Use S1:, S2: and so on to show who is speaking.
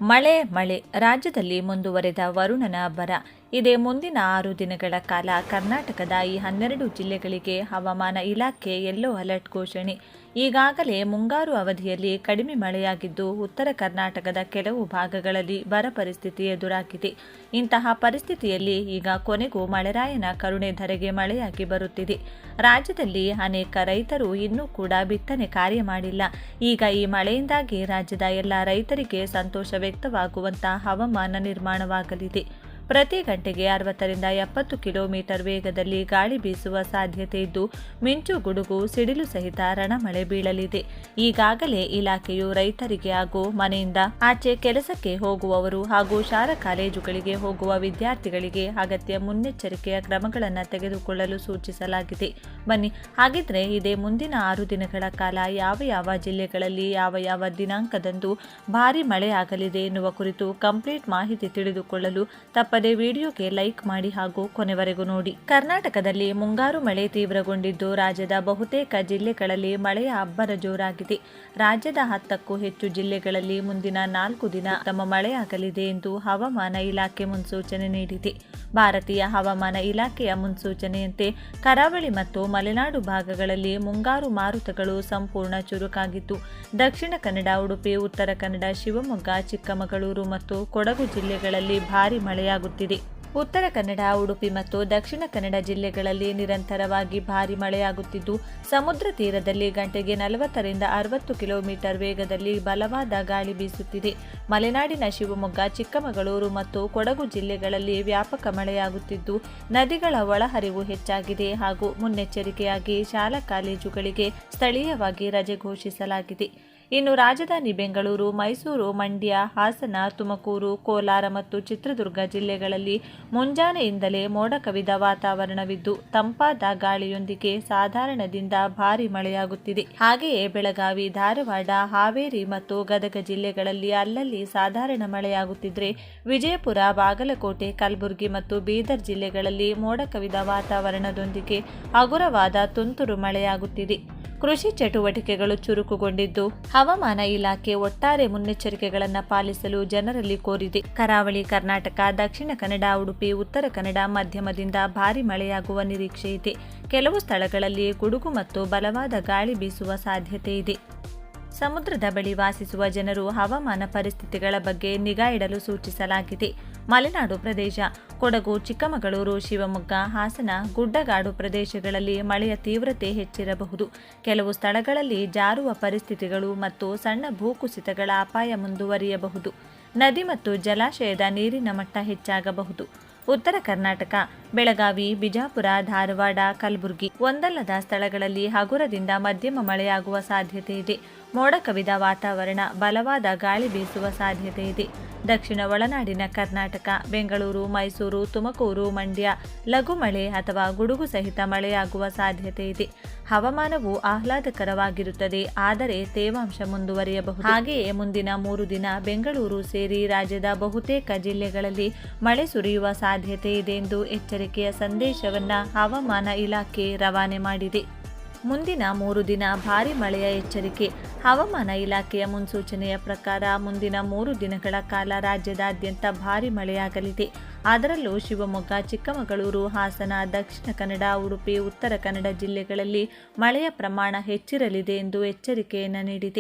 S1: ಮಳೆ ರಾಜ್ಯದಲ್ಲಿ ಮುಂದುವರೆದ ವರುಣನ ಬರ. ಇದೇ ಮುಂದಿನ 6 ದಿನಗಳ ಕಾಲ ಕರ್ನಾಟಕದ ಈ 12 ಜಿಲ್ಲೆಗಳಿಗೆ ಹವಾಮಾನ ಇಲಾಖೆ ಯೆಲ್ಲೋ ಅಲರ್ಟ್ ಘೋಷಣೆ. ಈಗಾಗಲೇ ಮುಂಗಾರು ಅವಧಿಯಲ್ಲಿ ಕಡಿಮೆ ಮಳೆಯಾಗಿದ್ದು, ಉತ್ತರ ಕರ್ನಾಟಕದ ಕೆಲವು ಭಾಗಗಳಲ್ಲಿ ಬರ ಪರಿಸ್ಥಿತಿ ಎದುರಾಗಿದೆ. ಇಂತಹ ಪರಿಸ್ಥಿತಿಯಲ್ಲಿ ಈಗ ಕೊನೆಗೂ ಮಳೆರಾಯನ ಕರುಣೆ ಧರೆಗೆ ಮಳೆಯಾಗಿ ಬರುತ್ತಿದೆ. ರಾಜ್ಯದಲ್ಲಿ ಅನೇಕ ರೈತರು ಇನ್ನೂ ಕೂಡ ಬಿತ್ತನೆ ಕಾರ್ಯ ಮಾಡಿಲ್ಲ. ಈಗ ಈ ಮಳೆಯಿಂದಾಗಿ ರಾಜ್ಯದ ಎಲ್ಲ ರೈತರಿಗೆ ಸಂತೋಷ ವ್ಯಕ್ತವಾಗುವಂತಹ ಹವಾಮಾನ ನಿರ್ಮಾಣವಾಗಲಿದೆ. ಪ್ರತಿ ಗಂಟೆಗೆ 60 ರಿಂದ 70 ಕಿಲೋಮೀಟರ್ ವೇಗದಲ್ಲಿ ಗಾಳಿ ಬೀಸುವ ಸಾಧ್ಯತೆ ಇದ್ದು, ಮಿಂಚು ಗುಡುಗು ಸಿಡಿಲು ಸಹಿತ ರಣಮಳೆ ಬೀಳಲಿದೆ. ಈಗಾಗಲೇ ಇಲಾಖೆಯು ರೈತರಿಗೆ ಹಾಗೂ ಮನೆಯಿಂದ ಆಚೆ ಕೆಲಸಕ್ಕೆ ಹೋಗುವವರು ಹಾಗೂ ಶಾಲಾ ಕಾಲೇಜುಗಳಿಗೆ ಹೋಗುವ ವಿದ್ಯಾರ್ಥಿಗಳಿಗೆ ಅಗತ್ಯ ಮುನ್ನೆಚ್ಚರಿಕೆಯ ಕ್ರಮಗಳನ್ನು ತೆಗೆದುಕೊಳ್ಳಲು ಸೂಚಿಸಲಾಗಿದೆ. ಬನ್ನಿ ಹಾಗಿದ್ರೆ ಇದೇ ಮುಂದಿನ 6 ದಿನಗಳ ಕಾಲ ಯಾವ ಜಿಲ್ಲೆಗಳಲ್ಲಿ ಯಾವ ದಿನಾಂಕದಂದು ಭಾರಿ ಮಳೆ ಆಗಲಿದೆ ಎನ್ನುವ ಕುರಿತು ಕಂಪ್ಲೀಟ್ ಮಾಹಿತಿ ತಿಳಿದುಕೊಳ್ಳಲು ತಪ್ಪದೇ ವಿಡಿಯೋಗೆ ಲೈಕ್ ಮಾಡಿ ಹಾಗೂ ಕೊನೆವರೆಗೂ ನೋಡಿ. ಕರ್ನಾಟಕದಲ್ಲಿ ಮುಂಗಾರು ಮಳೆ ತೀವ್ರಗೊಂಡಿದ್ದು, ರಾಜ್ಯದ ಬಹುತೇಕ ಜಿಲ್ಲೆಗಳಲ್ಲಿ ಮಳೆಯ ಅಬ್ಬರ ಜೋರಾಗಿದೆ. ರಾಜ್ಯದ 10ಕ್ಕೂ ಹೆಚ್ಚು ಜಿಲ್ಲೆಗಳಲ್ಲಿ ಮುಂದಿನ 4 ದಿನ ಉತ್ತಮ ಮಳೆಯಾಗಲಿದೆ ಎಂದು ಹವಾಮಾನ ಇಲಾಖೆ ಮುನ್ಸೂಚನೆ ನೀಡಿದೆ. ಭಾರತೀಯ ಹವಾಮಾನ ಇಲಾಖೆಯ ಮುನ್ಸೂಚನೆಯಂತೆ ಕರಾವಳಿ ಮತ್ತು ಮಲೆನಾಡು ಭಾಗಗಳಲ್ಲಿ ಮುಂಗಾರು ಮಾರುತಗಳು ಸಂಪೂರ್ಣ ಚುರುಕಾಗಿದ್ದು, ದಕ್ಷಿಣ ಕನ್ನಡ, ಉಡುಪಿ, ಉತ್ತರ ಕನ್ನಡ, ಶಿವಮೊಗ್ಗ, ಚಿಕ್ಕಮಗಳೂರು ಮತ್ತು ಕೊಡಗು ಜಿಲ್ಲೆಗಳಲ್ಲಿ ಭಾರಿ ಮಳೆಯಾಗುತ್ತಿದೆ. ಉತ್ತರ ಕನ್ನಡ, ಉಡುಪಿ ಮತ್ತು ದಕ್ಷಿಣ ಕನ್ನಡ ಜಿಲ್ಲೆಗಳಲ್ಲಿ ನಿರಂತರವಾಗಿ ಭಾರಿ ಮಳೆಯಾಗುತ್ತಿದ್ದು, ಸಮುದ್ರ ತೀರದಲ್ಲಿ ಗಂಟೆಗೆ 40 ರಿಂದ 60 ಕಿಲೋಮೀಟರ್ ವೇಗದಲ್ಲಿ ಬಲವಾದ ಗಾಳಿ ಬೀಸುತ್ತಿದೆ. ಮಲೆನಾಡಿನ ಶಿವಮೊಗ್ಗ, ಚಿಕ್ಕಮಗಳೂರು ಮತ್ತು ಕೊಡಗು ಜಿಲ್ಲೆಗಳಲ್ಲಿ ವ್ಯಾಪಕ ಮಳೆಯಾಗುತ್ತಿದ್ದು, ನದಿಗಳ ಒಳಹರಿವು ಹೆಚ್ಚಾಗಿದೆ ಹಾಗೂ ಮುನ್ನೆಚ್ಚರಿಕೆಯಾಗಿ ಶಾಲಾ ಕಾಲೇಜುಗಳಿಗೆ ಸ್ಥಳೀಯವಾಗಿ ರಜೆ ಘೋಷಿಸಲಾಗಿದೆ. ಇನ್ನು ರಾಜಧಾನಿ ಬೆಂಗಳೂರು, ಮೈಸೂರು, ಮಂಡ್ಯ, ಹಾಸನ, ತುಮಕೂರು, ಕೋಲಾರ ಮತ್ತು ಚಿತ್ರದುರ್ಗ ಜಿಲ್ಲೆಗಳಲ್ಲಿ ಮುಂಜಾನೆಯಿಂದಲೇ ಮೋಡ ಕವಿದ ವಾತಾವರಣವಿದ್ದು, ತಂಪಾದ ಗಾಳಿಯೊಂದಿಗೆ ಸಾಧಾರಣದಿಂದ ಭಾರಿ ಮಳೆಯಾಗುತ್ತಿದೆ. ಹಾಗೆಯೇ ಬೆಳಗಾವಿ, ಧಾರವಾಡ, ಹಾವೇರಿ ಮತ್ತು ಗದಗ ಜಿಲ್ಲೆಗಳಲ್ಲಿ ಅಲ್ಲಲ್ಲಿ ಸಾಧಾರಣ ಮಳೆಯಾಗುತ್ತಿದ್ದರೆ, ವಿಜಯಪುರ, ಬಾಗಲಕೋಟೆ, ಕಲಬುರಗಿ ಮತ್ತು ಬೀದರ್ ಜಿಲ್ಲೆಗಳಲ್ಲಿ ಮೋಡ ಕವಿದ ವಾತಾವರಣದೊಂದಿಗೆ ಹಗುರವಾದ ತುಂತುರು ಮಳೆಯಾಗುತ್ತಿದೆ. ಕೃಷಿ ಚಟುವಟಿಕೆಗಳು ಚುರುಕುಗೊಂಡಿದ್ದು, ಹವಾಮಾನ ಇಲಾಖೆ ಒಟ್ಟಾರೆ ಮುನ್ನೆಚ್ಚರಿಕೆಗಳನ್ನು ಪಾಲಿಸಲು ಜನರಲ್ಲಿ ಕೋರಿದೆ. ಕರಾವಳಿ ಕರ್ನಾಟಕ, ದಕ್ಷಿಣ ಕನ್ನಡ, ಉಡುಪಿ, ಉತ್ತರ ಕನ್ನಡ ಮಧ್ಯಮದಿಂದ ಭಾರಿ ಮಳೆಯಾಗುವ ನಿರೀಕ್ಷೆ ಇದೆ. ಕೆಲವು ಸ್ಥಳಗಳಲ್ಲಿ ಗುಡುಗು ಮತ್ತು ಬಲವಾದ ಗಾಳಿ ಬೀಸುವ ಸಾಧ್ಯತೆ ಇದೆ. ಸಮುದ್ರದ ಬಳಿ ವಾಸಿಸುವ ಜನರು ಹವಾಮಾನ ಪರಿಸ್ಥಿತಿಗಳ ಬಗ್ಗೆ ನಿಗಾ ಇಡಲು ಸೂಚಿಸಲಾಗಿದೆ. ಮಲೆನಾಡು ಪ್ರದೇಶ, ಕೊಡಗು, ಚಿಕ್ಕಮಗಳೂರು, ಶಿವಮೊಗ್ಗ, ಹಾಸನ, ಗುಡ್ಡಗಾಡು ಪ್ರದೇಶಗಳಲ್ಲಿ ಮಳೆಯ ತೀವ್ರತೆ ಹೆಚ್ಚಿರಬಹುದು. ಕೆಲವು ಸ್ಥಳಗಳಲ್ಲಿ ಜಾರುವ ಪರಿಸ್ಥಿತಿಗಳು ಮತ್ತು ಸಣ್ಣ ಭೂಕುಸಿತಗಳ ಅಪಾಯ ಮುಂದುವರಿಯಬಹುದು. ನದಿ ಮತ್ತು ಜಲಾಶಯದ ನೀರಿನ ಮಟ್ಟ ಹೆಚ್ಚಾಗಬಹುದು. ಉತ್ತರ ಕರ್ನಾಟಕ, ಬೆಳಗಾವಿ, ಬಿಜಾಪುರ, ಧಾರವಾಡ, ಕಲಬುರಗಿ ಒಂದಲ್ಲದ ಸ್ಥಳಗಳಲ್ಲಿ ಹಗುರದಿಂದ ಮಧ್ಯಮ ಮಳೆಯಾಗುವ ಸಾಧ್ಯತೆ ಇದೆ. ಮೋಡ ಕವಿದ ವಾತಾವರಣ, ಬಲವಾದ ಗಾಳಿ ಬೀಸುವ ಸಾಧ್ಯತೆ ಇದೆ. ದಕ್ಷಿಣ ಒಳನಾಡಿನ ಕರ್ನಾಟಕ, ಬೆಂಗಳೂರು, ಮೈಸೂರು, ತುಮಕೂರು, ಮಂಡ್ಯ ಲಘು ಮಳೆ ಅಥವಾ ಗುಡುಗು ಸಹಿತ ಮಳೆಯಾಗುವ ಸಾಧ್ಯತೆ ಇದೆ. ಹವಾಮಾನವು ಆಹ್ಲಾದಕರವಾಗಿರುತ್ತದೆ, ಆದರೆ ತೇವಾಂಶ ಮುಂದುವರಿಯಬಹುದು. ಹಾಗೆಯೇ ಮುಂದಿನ 3 ದಿನ ಬೆಂಗಳೂರು ಸೇರಿ ರಾಜ್ಯದ ಬಹುತೇಕ ಜಿಲ್ಲೆಗಳಲ್ಲಿ ಮಳೆ ಸುರಿಯುವ ಸಾಧ್ಯತೆ ಇದೆ ಎಂದು ಎಚ್ಚರಿಕೆಯ ಸಂದೇಶವನ್ನು ಹವಾಮಾನ ಇಲಾಖೆ ರವಾನೆ ಮಾಡಿದೆ. ಮುಂದಿನ 3 ದಿನ ಭಾರಿ ಮಳೆಯ ಎಚ್ಚರಿಕೆ. ಹವಾಮಾನ ಇಲಾಖೆಯ ಮುನ್ಸೂಚನೆಯ ಪ್ರಕಾರ ಮುಂದಿನ 3 ದಿನಗಳ ಕಾಲ ರಾಜ್ಯದಾದ್ಯಂತ ಭಾರಿ ಮಳೆಯಾಗಲಿದೆ. ಅದರಲ್ಲೂ ಶಿವಮೊಗ್ಗ, ಚಿಕ್ಕಮಗಳೂರು, ಹಾಸನ, ದಕ್ಷಿಣ ಕನ್ನಡ, ಉಡುಪಿ, ಉತ್ತರ ಕನ್ನಡ ಜಿಲ್ಲೆಗಳಲ್ಲಿ ಮಳೆಯ ಪ್ರಮಾಣ ಹೆಚ್ಚಿರಲಿದೆ ಎಂದು ಎಚ್ಚರಿಕೆಯನ್ನು ನೀಡಿದೆ.